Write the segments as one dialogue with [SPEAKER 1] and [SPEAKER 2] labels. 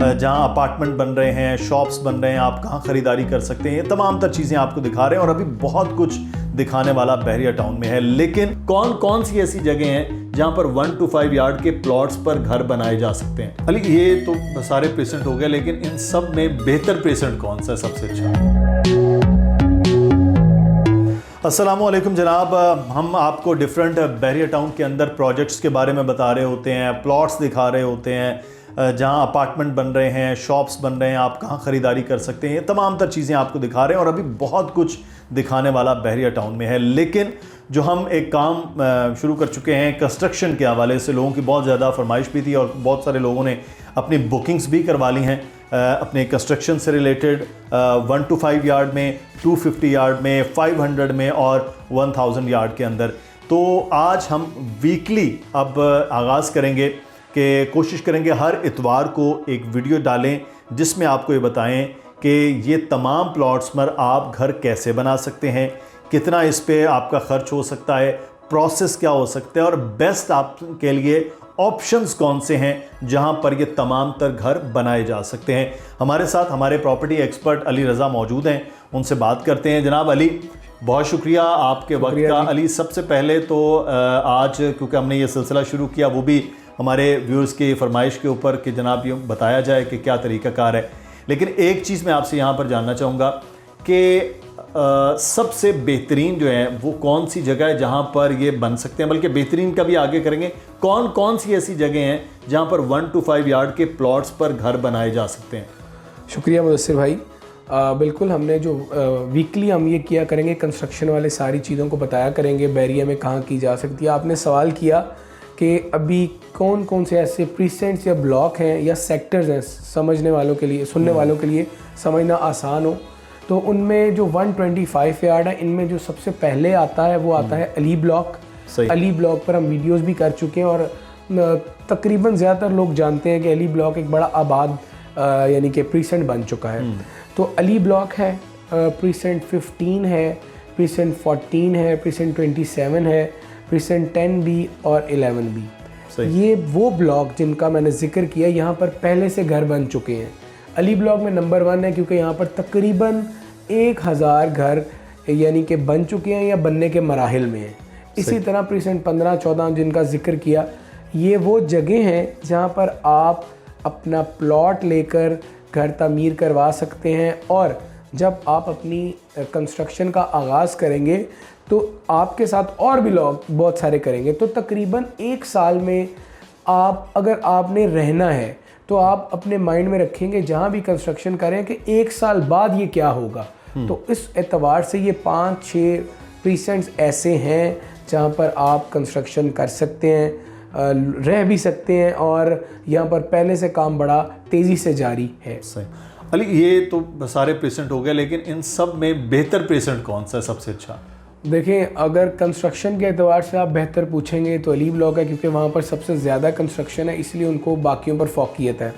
[SPEAKER 1] जहां अपार्टमेंट बन रहे हैं, शॉप्स बन रहे हैं, आप कहां खरीदारी कर सकते हैं, ये तमाम तर चीज़ें आपको दिखा रहे हैं। और अभी बहुत कुछ दिखाने वाला बहरिया टाउन में है। लेकिन कौन कौन सी ऐसी जगह हैं जहां पर 1 to 5 यार्ड के प्लॉट्स पर घर बनाए जा सकते हैं? अली, ये तो सारे प्रेजेंट हो गए, लेकिन इन सब में बेहतर प्रेजेंट कौन सा है सबसे अच्छा? अस्सलामुअलैकुम जनाब, हम आपको डिफरेंट बहरिया टाउन के अंदर प्रोजेक्ट्स के बारे में बता रहे होते हैं, प्लॉट्स दिखा रहे होते हैं, जहां अपार्टमेंट बन रहे हैं, शॉप्स बन रहे हैं, आप कहां खरीदारी कर सकते हैं, ये तमाम तर चीज़ें आपको दिखा रहे हैं। और अभी बहुत कुछ दिखाने वाला बहरिया टाउन में है। लेकिन जो हम एक काम शुरू कर चुके हैं कंस्ट्रक्शन के हवाले से, लोगों की बहुत ज़्यादा फरमाइश भी थी और बहुत सारे लोगों ने अपनी बुकिंग्स भी करवा ली हैं अपने कंस्ट्रक्शन से रिलेटेड, 1 to 5 यार्ड में, 250 यार्ड में, 500 में और 1000 यार्ड के अंदर। तो आज हम वीकली अब आगाज़ करेंगे कि कोशिश करेंगे हर इतवार को एक वीडियो डालें जिसमें आपको ये बताएं कि ये तमाम प्लॉट्स पर आप घर कैसे बना सकते हैं, कितना इस पे आपका खर्च हो सकता है, प्रोसेस क्या हो सकता है और बेस्ट आपके लिए ऑप्शंस कौन से हैं जहां पर ये तमाम तर घर बनाए जा सकते हैं। हमारे साथ हमारे प्रॉपर्टी एक्सपर्ट अली रज़ा मौजूद हैं, उनसे बात करते हैं। जनाब अली, बहुत शुक्रिया आपके वक्त का। अली, सबसे पहले तो आज क्योंकि हमने ये सिलसिला शुरू किया वो भी हमारे व्यूअर्स की फरमाइश के ऊपर कि जनाब ये बताया जाए कि क्या तरीक़ाकार है। लेकिन एक चीज़ मैं आपसे यहाँ पर जानना चाहूँगा कि सबसे बेहतरीन जो है वो कौन सी जगह है जहाँ पर ये बन सकते हैं, बल्कि बेहतरीन का भी आगे करेंगे, कौन कौन सी ऐसी जगह हैं जहाँ पर 1 to 5 यार्ड के प्लॉट्स पर घर बनाए जा सकते हैं?
[SPEAKER 2] शुक्रिया मुदस्सिर भाई। बिल्कुल, हमने जो वीकली हम ये किया करेंगे, कंस्ट्रक्शन वाले सारी चीज़ों को बताया करेंगे, बहरिया में कहाँ की जा सकती है। आपने सवाल किया कि अभी कौन कौन से ऐसे प्रीसेंट्स या ब्लॉक हैं या सेक्टर्स हैं, समझने वालों के लिए, सुनने वालों के लिए समझना आसान हो, तो उनमें जो 125 यार्ड है, इनमें जो सबसे पहले आता है वो आता है अली ब्लॉक। अली ब्लॉक पर हम वीडियोस भी कर चुके हैं और तकरीबन ज़्यादातर लोग जानते हैं कि अली ब्लॉक एक बड़ा आबाद यानी कि प्रीसेंट बन चुका है। तो अली ब्लॉक है, प्रीसेंट 15 है, प्रीसेंट 14 है, प्रीसेंट 27 है, प्रीसेंट 10B और 11B। ये वो ब्लॉक जिनका मैंने जिक्र किया, यहाँ पर पहले से घर बन चुके हैं। अली ब्लॉक में नंबर 1 है क्योंकि यहाँ पर तकरीबन 1000 घर यानी कि बन चुके हैं या बनने के मराहिल में हैं। इसी तरह प्रीसेंट 15-14 जिनका जिक्र किया, ये वो जगह हैं जहाँ पर आप अपना प्लॉट लेकर घर तामीर करवा सकते हैं। और जब आप अपनी कंस्ट्रक्शन का आगाज़ करेंगे तो आपके साथ और भी लोग बहुत सारे करेंगे। तो तकरीबन 1 साल में आप, अगर आपने रहना है तो आप अपने माइंड में रखेंगे जहाँ भी कंस्ट्रक्शन करें कि 1 साल बाद ये क्या होगा। तो इस एतबार से ये 5-6 प्रीसेंट्स ऐसे हैं जहाँ पर आप कंस्ट्रक्शन कर सकते हैं, रह भी सकते हैं और यहाँ पर पहले से काम बड़ा तेज़ी से जारी है।
[SPEAKER 1] सही। अली, ये तो सारे प्रेजेंट हो गए, लेकिन इन सब में बेहतर प्रेजेंट कौन सा है सबसे अच्छा?
[SPEAKER 2] देखें, अगर कंस्ट्रक्शन के एतबार से आप बेहतर पूछेंगे तो अली ब्लॉक है क्योंकि वहाँ पर सबसे ज़्यादा कंस्ट्रक्शन है, इसलिए उनको बाकियों पर फोकियत है।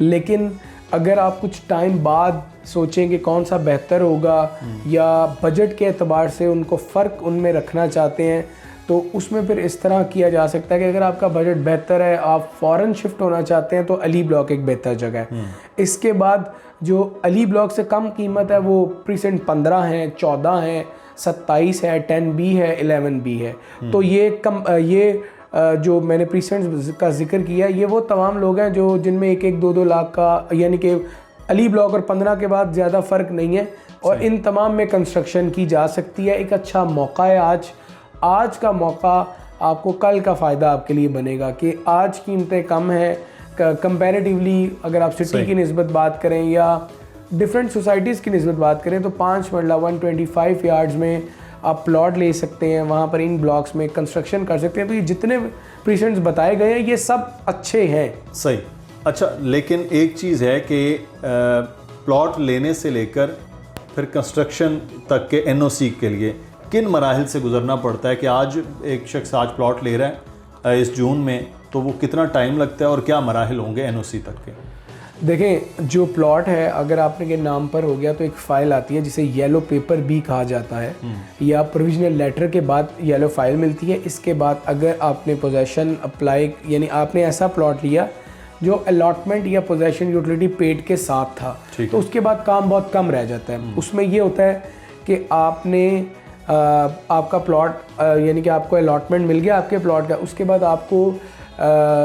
[SPEAKER 2] लेकिन अगर आप कुछ टाइम बाद सोचेंगे कौन सा बेहतर होगा या बजट के एतबार से उनको फ़र्क उनमें रखना चाहते हैं, तो उसमें फिर इस तरह किया जा सकता है कि अगर आपका बजट बेहतर है, आप फ़ौरन शिफ्ट होना चाहते हैं, तो अली ब्लॉक एक बेहतर जगह है। इसके बाद जो अली ब्लॉक से कम कीमत है वो प्रीसेंट 15 हैं, 14 हैं, 27 है, 10B है, 11B है। तो ये जो मैंने प्रीसेंट्स का जिक्र किया, ये वो तमाम लोग हैं जो जिनमें 1-2 लाख का, यानी कि अली ब्लॉक और 15 के बाद ज़्यादा फ़र्क नहीं है और इन तमाम में कंस्ट्रक्शन की जा सकती है। एक अच्छा मौका है आज का मौका, आपको कल का फ़ायदा आपके लिए बनेगा कि आज कीमतें कम हैं कंपैरेटिवली। अगर आप सिटी की निस्बत बात करें या डिफरेंट सोसाइटीज़ की निस्बत बात करें तो 5 मरला 125 यार्ड्स में आप प्लॉट ले सकते हैं, वहाँ पर इन ब्लॉक्स में कंस्ट्रक्शन कर सकते हैं। तो ये जितने प्रीसेंट्स बताए गए हैं ये सब अच्छे हैं।
[SPEAKER 1] सही। अच्छा, लेकिन एक चीज़ है कि प्लॉट लेने से लेकर फिर कंस्ट्रक्शन तक के NOC के लिए किन मराहिल से गुजरना पड़ता है कि आज एक शख्स आज प्लॉट ले रहा है इस जून में, तो वो कितना टाइम लगता है और क्या मराहिल होंगे NOC तक के?
[SPEAKER 2] देखें, जो प्लॉट है अगर आपने के नाम पर हो गया तो एक फ़ाइल आती है जिसे येलो पेपर भी कहा जाता है, या प्रोविजनल लेटर के बाद येलो फाइल मिलती है। इसके बाद अगर आपने पोजेसन अप्लाई, यानी आपने ऐसा प्लॉट लिया जो अलॉटमेंट या पोजेशन यूटिलिटी पेड के साथ था, तो उसके बाद काम बहुत कम रह जाता है। उसमें ये होता है कि आपने आपका प्लॉट यानी कि आपको अलॉटमेंट मिल गया आपके प्लॉट का, उसके बाद आपको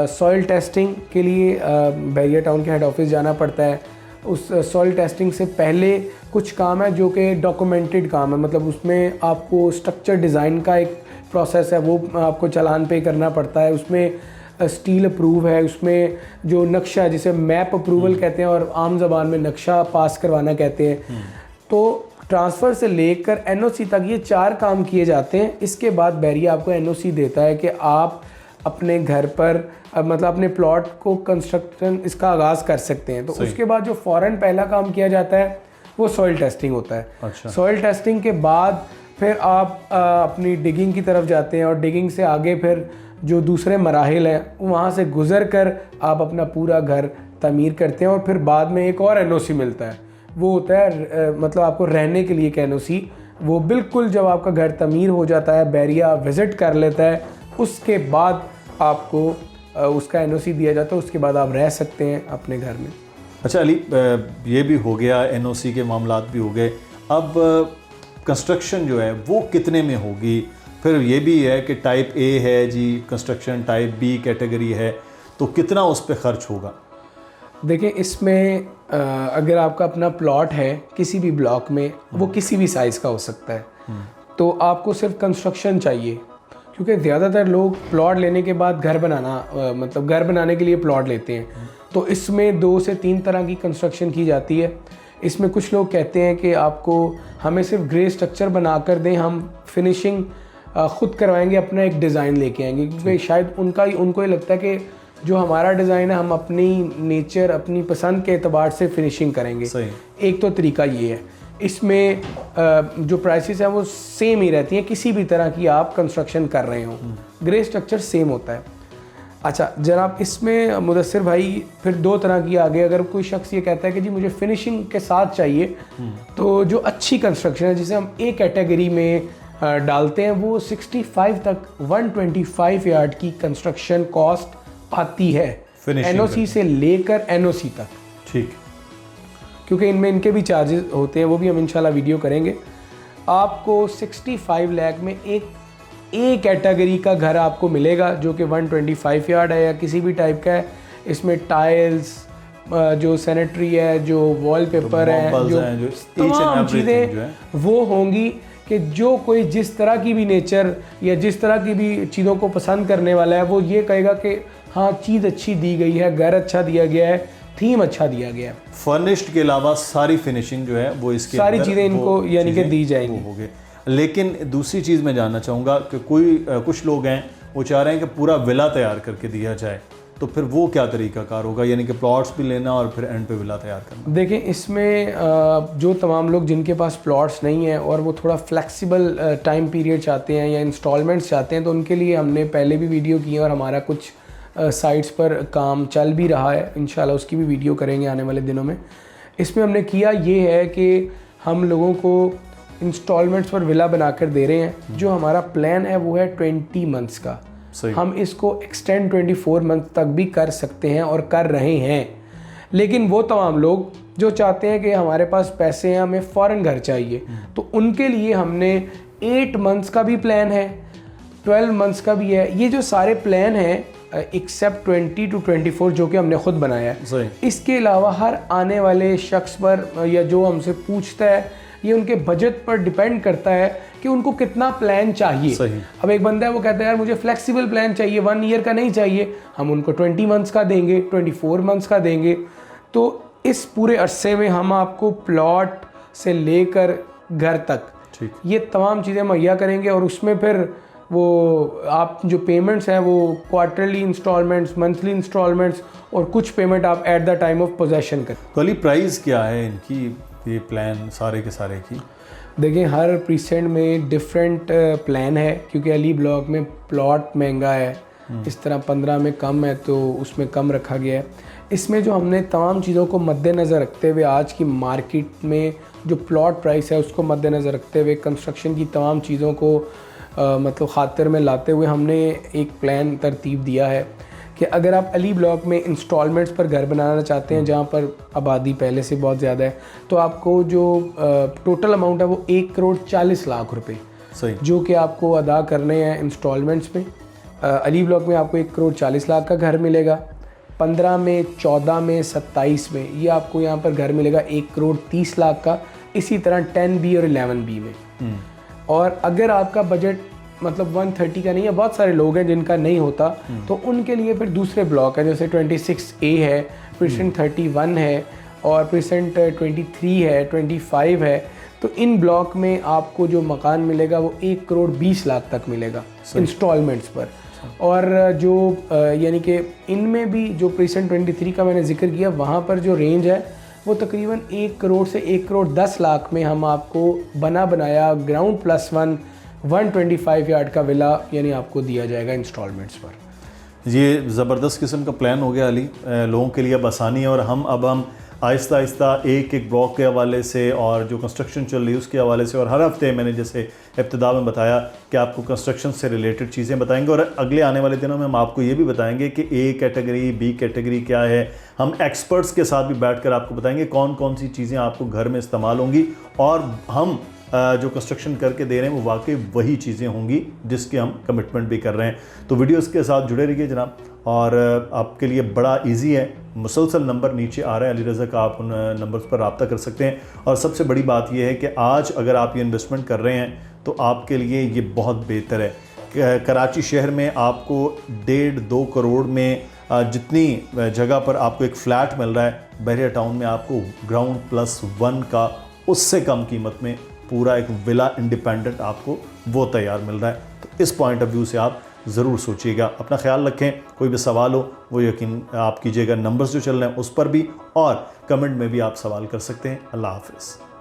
[SPEAKER 2] सॉइल टेस्टिंग के लिए बैरिया टाउन के हेड ऑफिस जाना पड़ता है। उस सॉइल टेस्टिंग से पहले कुछ काम है जो कि डॉक्यूमेंटेड काम है, मतलब उसमें आपको स्ट्रक्चर डिज़ाइन का एक प्रोसेस है, वो आपको चालान पे करना पड़ता है। उसमें स्टील अप्रूव है, उसमें जो नक्शा है जिसे मैप अप्रूवल कहते हैं और आम ज़बान में नक्शा पास करवाना कहते हैं। तो ट्रांसफ़र से लेकर एनओसी तक ये 4 काम किए जाते हैं। इसके बाद बैरिया आपको एनओसी देता है कि आप अपने घर पर मतलब अपने प्लॉट को कंस्ट्रक्शन इसका आगाज़ कर सकते हैं। तो उसके बाद जो फ़ौरन पहला काम किया जाता है वो सॉइल टेस्टिंग होता है।
[SPEAKER 1] अच्छा।
[SPEAKER 2] सॉइल टेस्टिंग के बाद फिर आप अपनी डिगिंग की तरफ जाते हैं और डिगिंग से आगे फिर जो दूसरे मराहिल हैं वहाँ से गुज़र कर आप अपना पूरा घर तमीर करते हैं और फिर बाद में एक और एनओसी मिलता है, वो होता है मतलब आपको रहने के लिए एक एनओसी। वो बिल्कुल जब आपका घर तमीर हो जाता है, बैरिया विज़िट कर लेता है, उसके बाद आपको उसका एनओसी दिया जाता है, उसके बाद आप रह सकते हैं अपने घर में।
[SPEAKER 1] अच्छा अली, ये भी हो गया, एनओसी के मामलात भी हो गए। अब कंस्ट्रक्शन जो है वो कितने में होगी? फिर ये भी है कि टाइप ए है जी कंस्ट्रक्शन, टाइप बी कैटेगरी है, तो कितना उस पर ख़र्च होगा?
[SPEAKER 2] देखिए इसमें अगर आपका अपना प्लॉट है किसी भी ब्लॉक में, वो किसी भी साइज़ का हो सकता है, तो आपको सिर्फ कंस्ट्रक्शन चाहिए, क्योंकि ज़्यादातर लोग प्लॉट लेने के बाद घर बनाना मतलब घर बनाने के लिए प्लॉट लेते हैं। तो इसमें 2 से 3 तरह की कंस्ट्रक्शन की जाती है। इसमें कुछ लोग कहते हैं कि आपको हमें सिर्फ ग्रे स्ट्रक्चर बना कर दें, हम फिनिशिंग ख़ुद करवाएंगे, अपना एक डिज़ाइन लेके आएंगे, क्योंकि शायद उनको ये लगता है कि जो हमारा डिज़ाइन है हम अपनी नेचर अपनी पसंद के एतबार से फिनिशिंग करेंगे।
[SPEAKER 1] सही।
[SPEAKER 2] एक तो तरीका ये है। इसमें जो प्राइसेस हैं वो सेम ही रहती हैं, किसी भी तरह की आप कंस्ट्रक्शन कर रहे हो, ग्रे स्ट्रक्चर सेम होता है। अच्छा जनाब, इसमें मुदस्सिर भाई फिर 2 तरह की आगे, अगर कोई शख्स ये कहता है कि जी मुझे फिनिशिंग के साथ चाहिए, तो जो अच्छी कंस्ट्रक्शन है जिसे हम ए कैटेगरी में डालते हैं, वो 65 तक 125 यार्ड की कंस्ट्रक्शन कॉस्ट आती है, एनओसी से लेकर एनओसी तक।
[SPEAKER 1] ठीक।
[SPEAKER 2] क्योंकि इनमें इनके भी चार्जेस होते हैं, वो भी हम इंशाल्लाह वीडियो करेंगे। आपको 65 लाख में एक ए कैटेगरी का घर आपको मिलेगा जो कि 125 यार्ड है या किसी भी टाइप का है। इसमें टाइल्स, जो सैनिटरी है, जो वॉलपेपर है, जो तमाम चीज़ें वो होंगी कि जो कोई जिस तरह की भी नेचर या जिस तरह की भी चीज़ों को पसंद करने वाला है वो ये कहेगा कि हाँ चीज़ अच्छी दी गई है, घर अच्छा दिया गया है, थीम अच्छा दिया गया है।
[SPEAKER 1] फर्निश्ड के अलावा सारी फिनिशिंग जो है वो इसके
[SPEAKER 2] सारी चीज़ें इनको यानी कि दी जाएंगी।
[SPEAKER 1] लेकिन दूसरी चीज़ मैं जानना चाहूँगा कि कुछ लोग हैं वो चाह रहे हैं कि पूरा विला तैयार करके दिया जाए, तो फिर वो क्या तरीकाकार होगा, यानी कि प्लॉट्स भी लेना और फिर एंड पे विला तैयार करना?
[SPEAKER 2] देखिए इसमें जो तमाम लोग जिनके पास प्लॉट्स नहीं हैं और वो थोड़ा फ्लेक्सिबल टाइम पीरियड चाहते हैं या इंस्टॉलमेंट्स चाहते हैं, तो उनके लिए हमने पहले भी वीडियो की है और हमारा कुछ साइट्स पर काम चल भी रहा है, इंशाल्लाह उसकी भी वीडियो करेंगे आने वाले दिनों में। इसमें हमने किया ये है कि हम लोगों को इंस्टॉलमेंट्स पर विला बनाकर दे रहे हैं। जो हमारा प्लान है वो है 20 मंथ्स का। हम इसको एक्सटेंड 24 मंथ तक भी कर सकते हैं और कर रहे हैं। लेकिन वो तमाम लोग जो चाहते हैं कि हमारे पास पैसे हैं, हमें फ़ौरन घर चाहिए, तो उनके लिए हमने 8 मंथ्स का भी प्लान है, 12 मंथ्स का भी है। ये जो सारे प्लान हैं एक्सेप्ट 20 to 24 जो कि हमने ख़ुद बनाया है, इसके अलावा हर आने वाले शख्स पर या जो हमसे पूछता है, ये उनके बजट पर डिपेंड करता है कि उनको कितना प्लान चाहिए। अब एक बंदा है वो कहता है यार मुझे फ्लेक्सिबल प्लान चाहिए, 1 ईयर का नहीं चाहिए, हम उनको 20 मंथ्स का देंगे, 24 मंथ्स का देंगे। तो इस पूरे अरसे में हम आपको प्लॉट से लेकर घर तक ये तमाम चीज़ें मुहैया करेंगे और उसमें फिर वो आप जो पेमेंट्स हैं वो क्वार्टरली इंस्टॉलमेंट्स, मंथली इंस्टॉलमेंट्स और कुछ पेमेंट आप at the time of possession करें।
[SPEAKER 1] तो अली प्राइस क्या है इनकी, ये प्लान सारे के सारे की?
[SPEAKER 2] देखिए हर प्रीसेंट में डिफरेंट प्लान है, क्योंकि अली ब्लॉक में प्लॉट महंगा है, इस तरह 15 में कम है तो उसमें कम रखा गया है। इसमें जो हमने तमाम चीज़ों को मद्देनज़र रखते हुए, आज की मार्केट में जो प्लॉट प्राइस है उसको मद्देनज़र रखते हुए, कंस्ट्रक्शन की तमाम चीज़ों को मतलब ख़ातिर में लाते हुए हमने एक प्लान तरतीब दिया है कि अगर आप अली ब्लॉक में इंस्टॉलमेंट्स पर घर बनाना चाहते हैं, जहाँ पर आबादी पहले से बहुत ज़्यादा है, तो आपको जो टोटल अमाउंट है वो 1,40,00,000 रुपए
[SPEAKER 1] सही,
[SPEAKER 2] जो कि आपको अदा करने हैं इंस्टॉलमेंट्स में। अली ब्लॉक में आपको 1,40,00,000 का घर मिलेगा, 15 में, 14 में, 27 में ये आपको यहाँ पर घर मिलेगा 1,30,00,000 का। इसी तरह 10B और 11B में। और अगर आपका बजट मतलब 130 का नहीं है, बहुत सारे लोग हैं जिनका नहीं होता, तो उनके लिए फिर दूसरे ब्लॉक हैं, जैसे 26A है, परसेंट 31 है और परसेंट 23 है, 25 है। तो इन ब्लॉक में आपको जो मकान मिलेगा वो 1,20,00,000 तक मिलेगा इंस्टॉलमेंट्स पर। और जो यानी कि इनमें भी जो परसेंट 23 का मैंने जिक्र किया, वहाँ पर जो रेंज है वो तकरीबन 1 करोड़ से 1,10,00,000 में हम आपको बना बनाया ग्राउंड +1 125 यार्ड का विला यानी आपको दिया जाएगा इंस्टॉलमेंट्स पर।
[SPEAKER 1] ये ज़बरदस्त किस्म का प्लान हो गया अली, लोगों के लिए अब आसानी है। और हम आहिस्ता आहिस्ता एक एक ब्लॉक के हवाले से और जो कंस्ट्रक्शन चल रही है उसके हवाले से, और हर हफ्ते मैंने जैसे इब्तिदा में बताया कि आपको कंस्ट्रक्शन से रिलेटेड चीज़ें बताएंगे। और अगले आने वाले दिनों में हम आपको ये भी बताएंगे कि ए कैटेगरी, बी कैटेगरी क्या है। हम एक्सपर्ट्स के साथ भी बैठकर आपको बताएंगे कौन कौन सी चीज़ें आपको घर में इस्तेमाल होंगी, और हम जो कंस्ट्रक्शन करके दे रहे हैं वो वाकई वही चीज़ें होंगी जिसके हम कमिटमेंट भी कर रहे हैं। तो वीडियोस के साथ जुड़े रहिए जनाब। और आपके लिए बड़ा इजी है, मुसलसल नंबर नीचे आ रहा है अली रज़ा का, आप उन नंबर्स पर रब्ता कर सकते हैं। और सबसे बड़ी बात यह है कि आज अगर आप ये इन्वेस्टमेंट कर रहे हैं तो आपके लिए ये बहुत बेहतर है। कराची शहर में आपको 1.5-2 करोड़ में जितनी जगह पर आपको एक फ़्लैट मिल रहा है, बहरिया टाउन में आपको ग्राउंड +1 का उससे कम कीमत में पूरा एक विला इंडिपेंडेंट आपको वो तैयार मिल रहा है। तो इस पॉइंट ऑफ व्यू से आप ज़रूर सोचिएगा। अपना ख्याल रखें, कोई भी सवाल हो वो यकीन आप कीजिएगा, नंबर्स जो चल रहे हैं उस पर भी, और कमेंट में भी आप सवाल कर सकते हैं। अल्लाह हाफ़िज़।